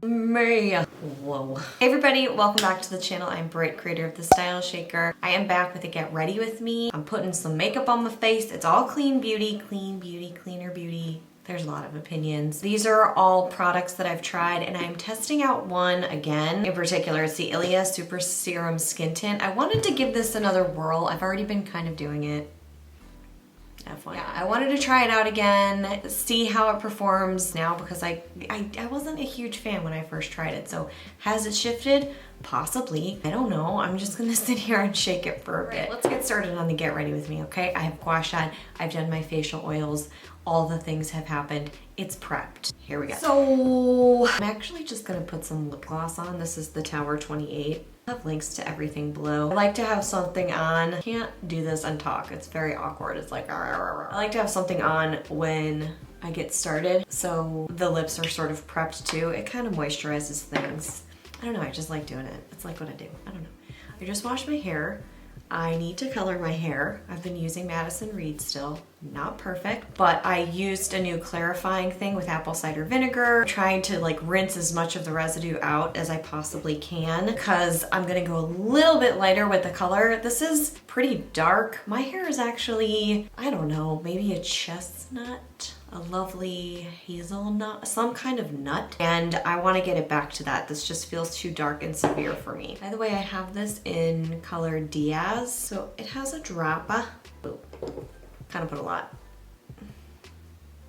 Me. Whoa. Hey everybody, welcome back to the channel. I'm Britt, creator of The Style Shaker. I am back with a get ready with me. I'm putting some makeup on my face. It's all clean beauty, cleaner beauty. There's a lot of opinions. These are all products that I've tried and I'm testing out one again. In particular, it's the Ilia Super Serum Skin Tint. I wanted to give this another whirl. I've already been kind of doing it. FYI. Yeah, I wanted to try it out again, see how it performs now because I wasn't a huge fan when I first tried it. So has it shifted? Possibly. I don't know. I'm just gonna sit here and shake it for a bit. Let's get started on the get ready with me, okay? I have gua sha, I've done my facial oils, all the things have happened. It's prepped. Here we go. So I'm actually just gonna put some lip gloss on. This is the Tower 28. I have links to everything below. I like to have something on. Can't do this and talk. It's very awkward. It's like, I like to have something on when I get started. So the lips are sort of prepped too. It kind of moisturizes things. I don't know, I just like doing it. It's like what I do. I don't know. I just washed my hair. I need to color my hair. I've been using Madison Reed still. Not perfect, but I used a new clarifying thing with apple cider vinegar, trying to like rinse as much of the residue out as I possibly can because I'm gonna go a little bit lighter with the color. This is pretty dark. My hair is actually, I don't know, maybe a chestnut, a lovely hazelnut, some kind of nut. And I wanna get it back to that. This just feels too dark and severe for me. By the way, I have this in color Diaz. So it has a drop. Kind of put a lot.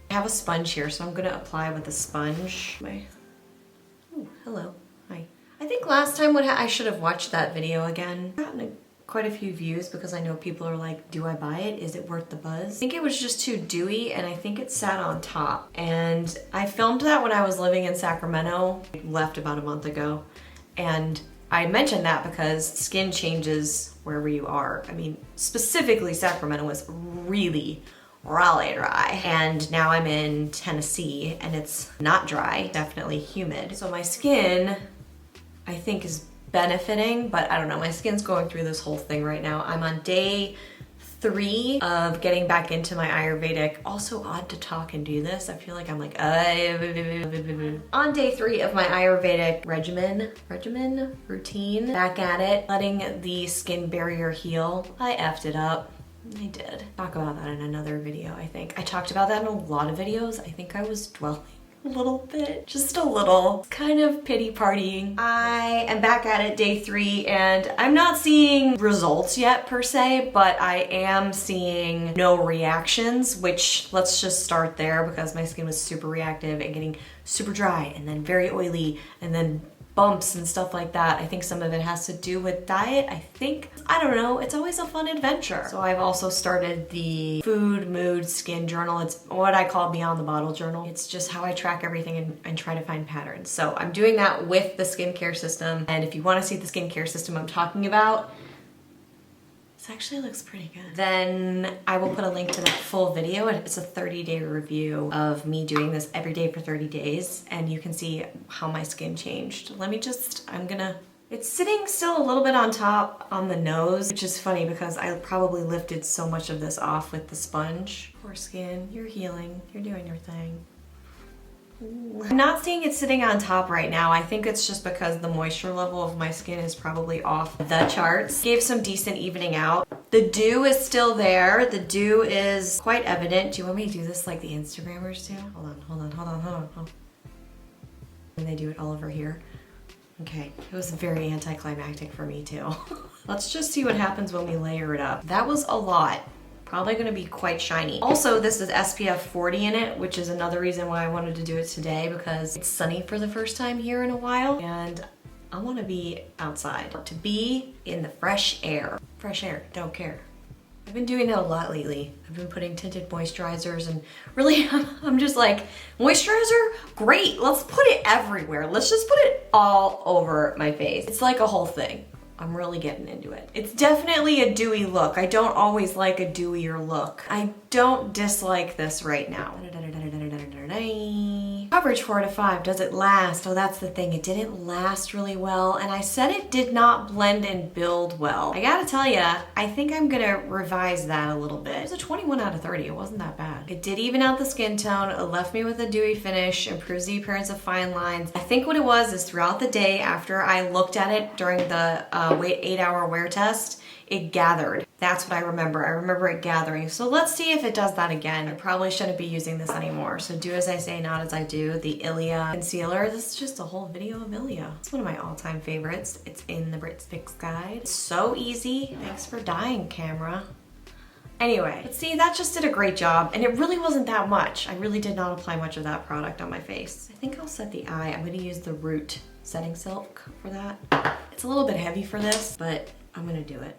I have a sponge here, so I'm gonna apply with a sponge. Oh, hello, hi. I think last time I should have watched that video again. I've gotten quite a few views because I know people are like, do I buy it? Is it worth the buzz? I think it was just too dewy and I think it sat on top. And I filmed that when I was living in Sacramento. I left about a month ago. And I mentioned that because skin changes wherever you are. I mean, specifically Sacramento was really dry. And now I'm in Tennessee and it's not dry, definitely humid. So my skin, I think, is benefiting, but I don't know, my skin's going through this whole thing right now. I'm on day 3 of getting back into my Ayurvedic. Also odd to talk and do this. I feel like I'm like, on day 3 of my Ayurvedic routine. Back at it, letting the skin barrier heal. I effed it up. I did. Talk about that in another video, I think. I talked about that in a lot of videos. I think I was dwelling a little bit, just a little, kind of pity partying. I am back at it day 3 and I'm not seeing results yet per se, but I am seeing no reactions, which let's just start there because my skin was super reactive and getting super dry and then very oily and then bumps and stuff like that. I think some of it has to do with diet. I don't know, it's always a fun adventure. So I've also started the food, mood, skin journal. It's what I call Beyond the Bottle journal. It's just how I track everything and try to find patterns. So I'm doing that with the skincare system. And if you want to see the skincare system I'm talking about, this actually looks pretty good. Then I will put a link to that full video. It's a 30-day review of me doing this every day for 30 days. And you can see how my skin changed. It's sitting still a little bit on top on the nose, which is funny because I probably lifted so much of this off with the sponge. Poor skin, you're healing, you're doing your thing. Ooh. I'm not seeing it sitting on top right now. I think it's just because the moisture level of my skin is probably off the charts. Gave some decent evening out. The dew is still there. The dew is quite evident. Do you want me to do this like the Instagrammers do? Hold on. And they do it all over here. Okay, it was very anticlimactic for me too. Let's just see what happens when we layer it up. That was a lot. Probably gonna be quite shiny. Also, this is SPF 40 in it, which is another reason why I wanted to do it today because it's sunny for the first time here in a while and I wanna be outside. To be in the fresh air. Fresh air, don't care. I've been doing that a lot lately. I've been putting tinted moisturizers and really I'm just like, moisturizer? Great, let's put it everywhere. Let's just put it all over my face. It's like a whole thing. I'm really getting into it. It's definitely a dewy look. I don't always like a dewier look. I don't dislike this right now. Coverage 4 out of 5. Does it last? Oh, that's the thing. It didn't last really well, and I said it did not blend and build well. I gotta tell ya, I think I'm gonna revise that a little bit. It was a 21 out of 30. It wasn't that bad. It did even out the skin tone. It left me with a dewy finish, improves the appearance of fine lines. I think what it was is throughout the day after I looked at it during the 8-hour wear test, it gathered. That's what I remember. I remember it gathering. So let's see if it does that again. I probably shouldn't be using this anymore. So do as I say, not as I do. The Ilia concealer. This is just a whole video of Ilia. It's one of my all-time favorites. It's in the Britt's Fix Guide. It's so easy. Thanks for dying, camera. Anyway, but see, that just did a great job, and it really wasn't that much. I really did not apply much of that product on my face. I think I'll set the eye. I'm gonna use the Root Setting Silk for that. It's a little bit heavy for this, but I'm gonna do it.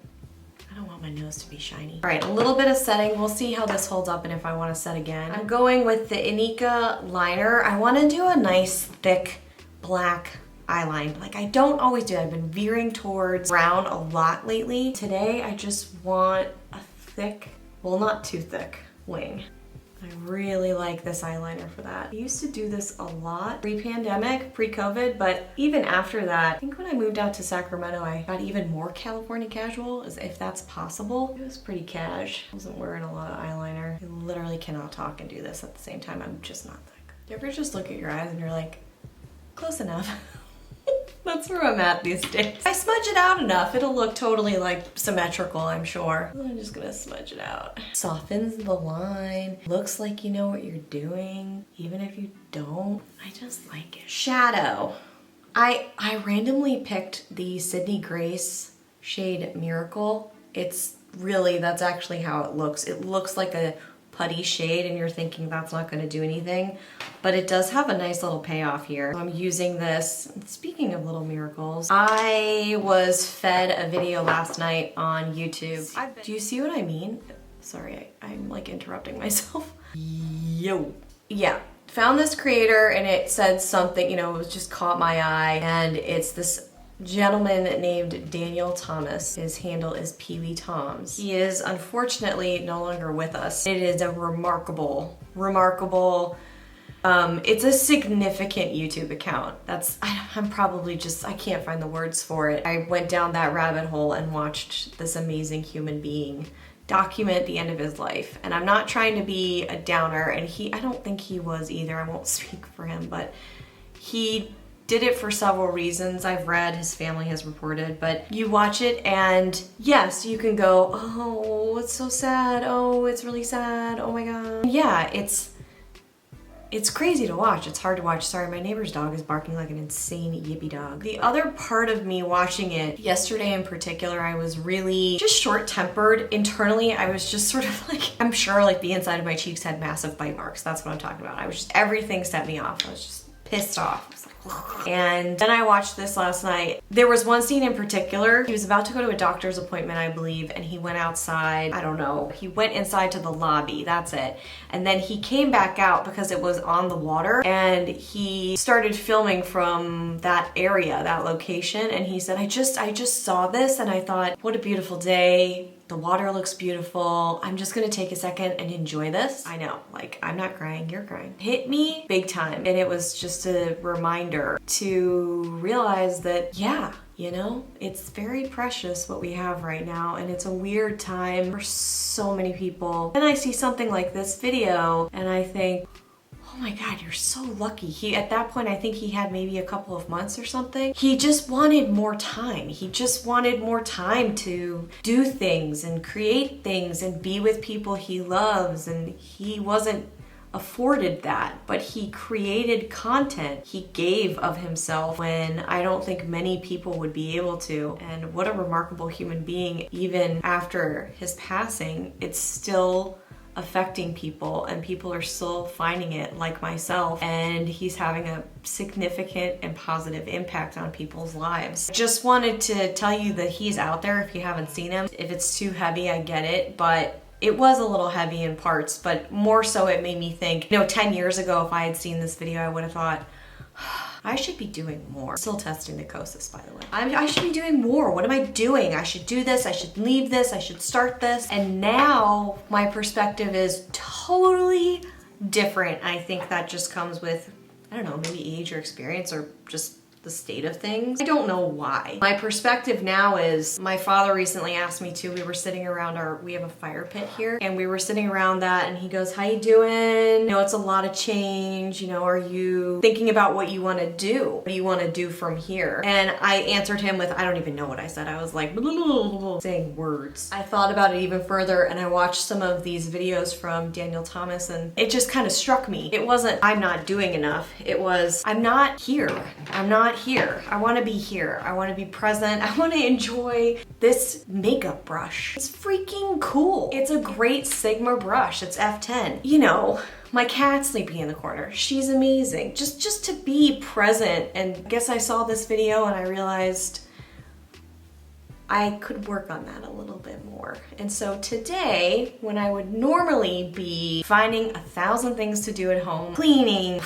I don't want my nose to be shiny. All right, a little bit of setting. We'll see how this holds up and if I want to set again. I'm going with the Inika liner. I want to do a nice thick black eyeline. Like I don't always do. I've been veering towards brown a lot lately. Today I just want a thick, well, not too thick wing. I really like this eyeliner for that. I used to do this a lot pre-pandemic, pre-COVID, but even after that, I think when I moved out to Sacramento, I got even more California casual, as if that's possible. It was pretty cash. I wasn't wearing a lot of eyeliner. I literally cannot talk and do this at the same time. I'm just not that good. Do you ever just look at your eyes and you're like, close enough? That's where I'm at these days. If I smudge it out enough, it'll look totally like symmetrical, I'm sure. I'm just gonna smudge it out. Softens the line. Looks like you know what you're doing, even if you don't. I just like it. Shadow. I randomly picked the Sydney Grace shade Miracle. It's really, that's actually how it looks. It looks like a putty shade and you're thinking that's not going to do anything, but it does have a nice little payoff here. So I'm using this. Speaking of little miracles, I was fed a video last night on YouTube. Do you see what I mean? Sorry, I'm like interrupting myself. Yo. Yeah. Found this creator and it said something, you know, it was just caught my eye, and it's this gentleman named Daniel Thomas. His handle is Pee-wee Toms. He is unfortunately no longer with us. It is a remarkable, it's a significant YouTube account. I'm probably just, I can't find the words for it. I went down that rabbit hole and watched this amazing human being document the end of his life. And I'm not trying to be a downer, and I don't think he was either. I won't speak for him, but he did it for several reasons. I've read, his family has reported, but you watch it and yes, you can go, oh, it's so sad. Oh, it's really sad. Oh my God. Yeah, it's crazy to watch. It's hard to watch. Sorry, my neighbor's dog is barking like an insane yippy dog. The other part of me watching it, yesterday in particular, I was really just short-tempered. Internally, I was just sort of like, I'm sure like the inside of my cheeks had massive bite marks. That's what I'm talking about. Everything set me off. I was just pissed off. I was like, ugh. And then I watched this last night. There was one scene in particular. He was about to go to a doctor's appointment, I believe, and he went outside. I don't know. He went inside to the lobby. That's it. And then he came back out because it was on the water, and he started filming from that area, that location. And he said, I just saw this and I thought, what a beautiful day. The water looks beautiful. I'm just gonna take a second and enjoy this. I know, like, I'm not crying, you're crying. Hit me big time. And it was just a reminder to realize that, yeah, you know, it's very precious what we have right now, and it's a weird time for so many people. Then I see something like this video and I think, oh my God, you're so lucky. At that point, I think he had maybe a couple of months or something. He just wanted more time. He just wanted more time to do things and create things and be with people he loves. And he wasn't afforded that, but he created content. He gave of himself when I don't think many people would be able to. And what a remarkable human being. Even after his passing, it's still affecting people, and people are still finding it, like myself, and he's having a significant and positive impact on people's lives. Just wanted to tell you that he's out there if you haven't seen him. If it's too heavy, I get it, but it was a little heavy in parts, but more so it made me think, you know, 10 years ago, if I had seen this video, I would have thought, I should be doing more. Still testing Nicosis, by the way. I should be doing more. What am I doing? I should do this. I should leave this. I should start this. And now my perspective is totally different. I think that just comes with I don't know, maybe age or experience or just the state of things. I don't know why. My perspective now is, my father recently asked me to, we were sitting around we have a fire pit here, and we were sitting around that, and he goes, how you doing? You know, it's a lot of change. You know, are you thinking about what you want to do? What do you want to do from here? And I answered him with, I don't even know what I said. I was like, blah, blah, blah, blah, saying words. I thought about it even further, and I watched some of these videos from Daniel Thomas, and it just kind of struck me. It wasn't, I'm not doing enough. It was, I'm not here. I'm not here. I want to be here. I want to be present. I want to enjoy this makeup brush. It's freaking cool. It's a great Sigma brush. It's F10. You know, my cat's sleeping in the corner. She's amazing. Just to be present. And I guess I saw this video and I realized I could work on that a little bit more. And so today, when I would normally be finding 1,000 things to do at home, cleaning,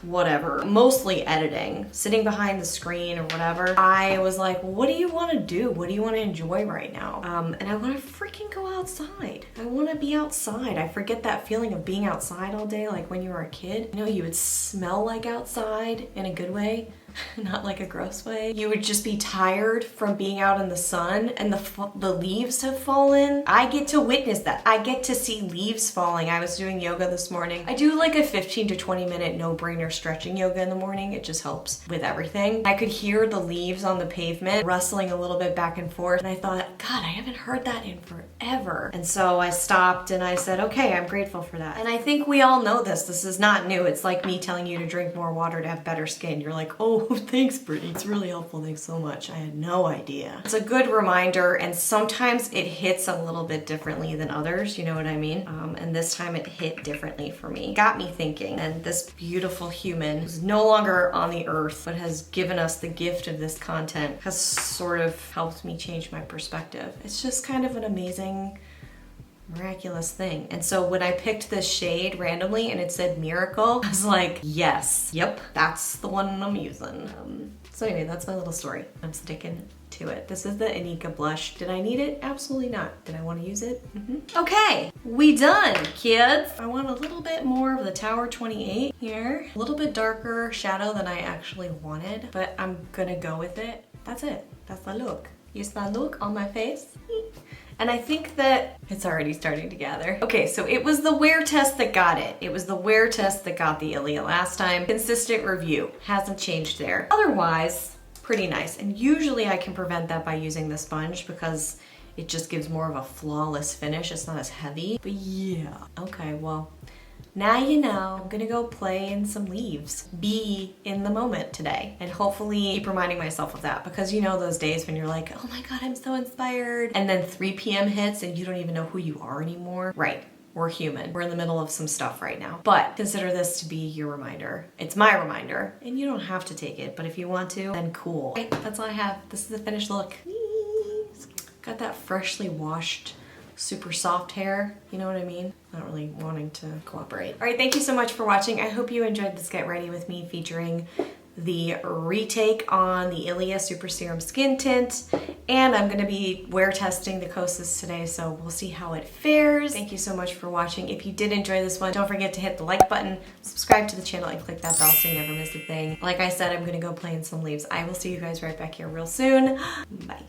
whatever, mostly editing, sitting behind the screen or whatever, I was like, what do you want to do? What do you want to enjoy right now? And I want to freaking go outside. I want to be outside. I forget that feeling of being outside all day, like when you were a kid. You know, you would smell like outside in a good way. Not like a gross way. You would just be tired from being out in the sun, and the leaves have fallen. I get to witness that. I get to see leaves falling. I was doing yoga this morning. I do like a 15 to 20 minute no-brainer stretching yoga in the morning. It just helps with everything. I could hear the leaves on the pavement rustling a little bit back and forth, and I thought, God, I haven't heard that in forever. And so I stopped and I said, okay, I'm grateful for that. And I think we all know this. This is not new. It's like me telling you to drink more water to have better skin. You're like, oh, thanks, Britt. It's really helpful. Thanks so much. I had no idea. It's a good reminder, and sometimes it hits a little bit differently than others, you know what I mean? And this time it hit differently for me. Got me thinking, and this beautiful human who's no longer on the earth, but has given us the gift of this content, has sort of helped me change my perspective. It's just kind of an amazing, miraculous thing. And so when I picked this shade randomly and it said Miracle, I was like, yes, yep, that's the one I'm using. So anyway, that's my little story. I'm sticking to it. This is the Anika blush. Did I need it? Absolutely not. Did I want to use it? Okay, we done, kids. I want a little bit more of the Tower 28 here. A little bit darker shadow than I actually wanted, but I'm gonna go with it. That's it. That's the look. Use that look on my face. And I think that it's already starting to gather. Okay, so it was the wear test that got it. It was the wear test that got the Ilia last time. Consistent review. Hasn't changed there. Otherwise, pretty nice. And usually I can prevent that by using the sponge because it just gives more of a flawless finish. It's not as heavy. But yeah. Okay, well, now you know. I'm gonna go play in some leaves. Be in the moment today. And hopefully keep reminding myself of that, because you know those days when you're like, oh my God, I'm so inspired. And then 3 p.m. hits and you don't even know who you are anymore. Right. We're human. We're in the middle of some stuff right now. But consider this to be your reminder. It's my reminder. And you don't have to take it, but if you want to, then cool. Right, that's all I have. This is the finished look. Got that freshly washed, super soft hair, you know what I mean? Not really wanting to cooperate. All right, thank you so much for watching. I hope you enjoyed this Get Ready With Me featuring the retake on the Ilia Super Serum Skin Tint, and I'm gonna be wear testing the Kosas today, so we'll see how it fares. Thank you so much for watching. If you did enjoy this one, don't forget to hit the like button, subscribe to the channel, and click that bell so you never miss a thing. Like I said, I'm gonna go play in some leaves. I will see you guys right back here real soon. Bye.